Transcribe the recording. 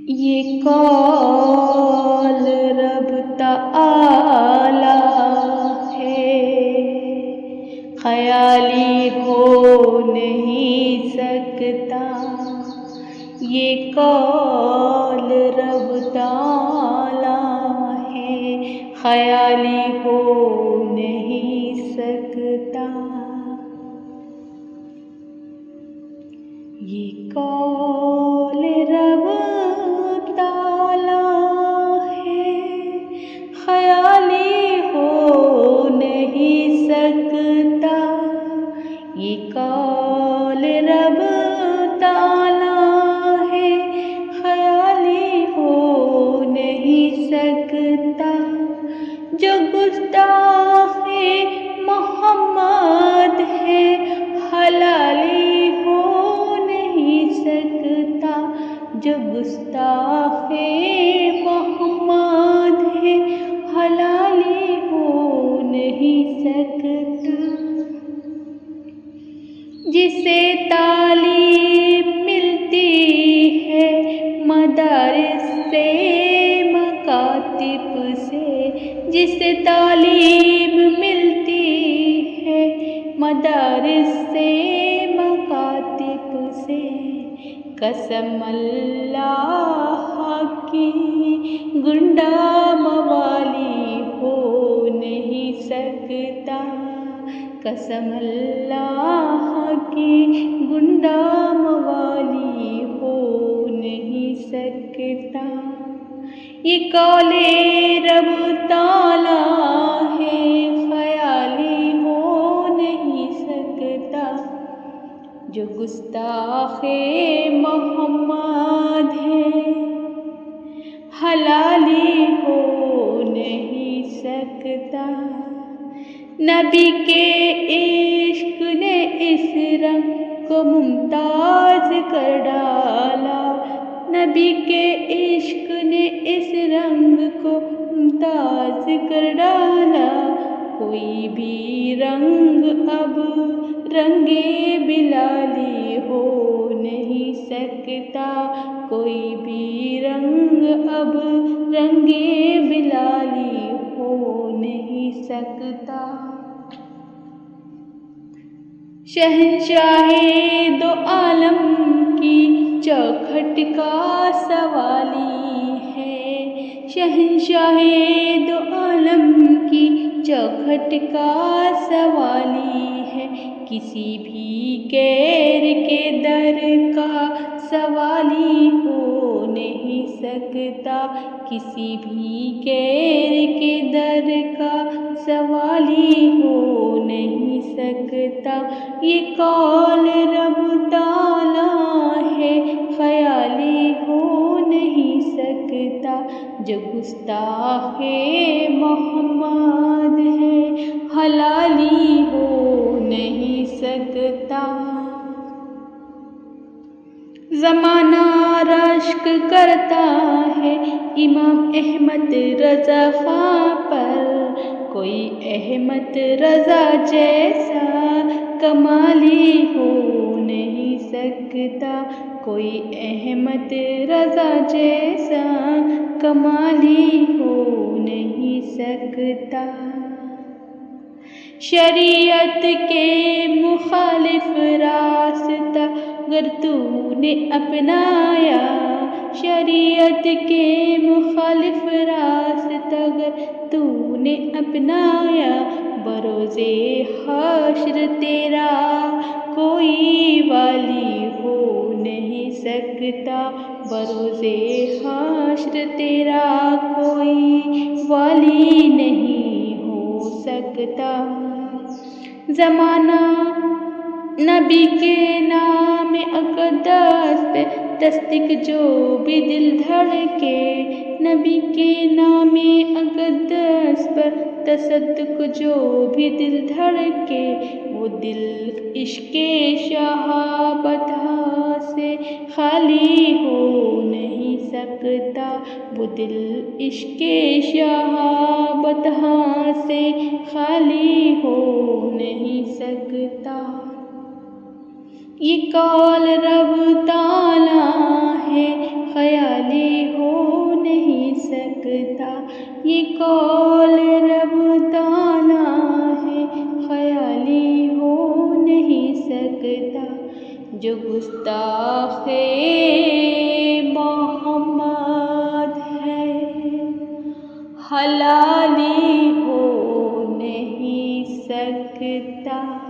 ये कौल रब तआला है, ख़याली हो नहीं सकता। ये कौल रब तआला है, ख़याली हो नहीं सकता। ये कौल रब ताला है, ख़याली हो नहीं सकता। ये कौल रब ताला है, ख़याली हो नहीं सकता। जो गुस्ताख़े मोहम्मद है, हलाली हो नहीं सकता। जो गुस्ताख़े मोहम्मद है, हलाली हो नहीं सकता। जिसे तालीम मिलती है मदारिस से मकातिब से, जिसे तालीम मिलती है मदारिस से मकातिब से, कसम अल्लाह की गुंडा मवाली हो नहीं सकता। कसम अल्लाह की गुंडा मवाली हो नहीं सकता। ये कौले रब ताला है, ख़याली हो नहीं सकता। जो गुस्ताख़े मोहम्मद है, हलाली हो नहीं सकता। नबी के इश्क ने इस रंग को मुमताज़ कर डाला। नबी के इश्क ने इस रंग को मुमताज़ कर डाला। कोई भी रंग अब रंगे बिलाली हो नहीं सकता। कोई भी रंग अब रंगे बिलाली हो नहीं सकता। शहंशाहे दो आलम की चौखट का सवाली है। शहंशाहे दो आलम की चौखट का सवाली है। किसी भी गैर के दर का सवाली हो नहीं सकता। किसी भी गैर के दर का सवाली हो नहीं सकता। ये कौल रब ताला है, ख़याली हो नहीं सकता। जो गुस्ताख़े मोहम्मद है, हलाली हो नहीं सकता। ज़माना रश्क करता है इमाम अहमद रज़ा ख़ां पर। कोई अहमद रज़ा जैसा कमाली हो नहीं सकता। कोई अहमद रज़ा जैसा कमाली हो नहीं सकता। शरीयत के मुखालिफ रास्ता अगर तूने अपनाया, शरीयत के मुखालिफ रास्ता अगर तूने अपनाया, बरोज़े हश्र तेरा कोई वाली हो नहीं सकता। बरोज़े हश्र तेरा कोई वाली नहीं हो सकता। ज़माना नबी के नाम अक़दस पे तस्दीक जो भी दिल धड़के। नबी के नाम अक़दस पर तसद्दुक़ जो भी दिल धड़के। वो दिल इश्क़े शहाबत से खाली हो नहीं सकता। वो दिल इश्क़े शहाबत से खाली हो नहीं सकता। ये कौल रब ताला है, ख़याली ये कौल रब्बाना है, ख़याली हो नहीं सकता। जो गुस्ताखे मोहम्मद है, हलाली हो नहीं सकता।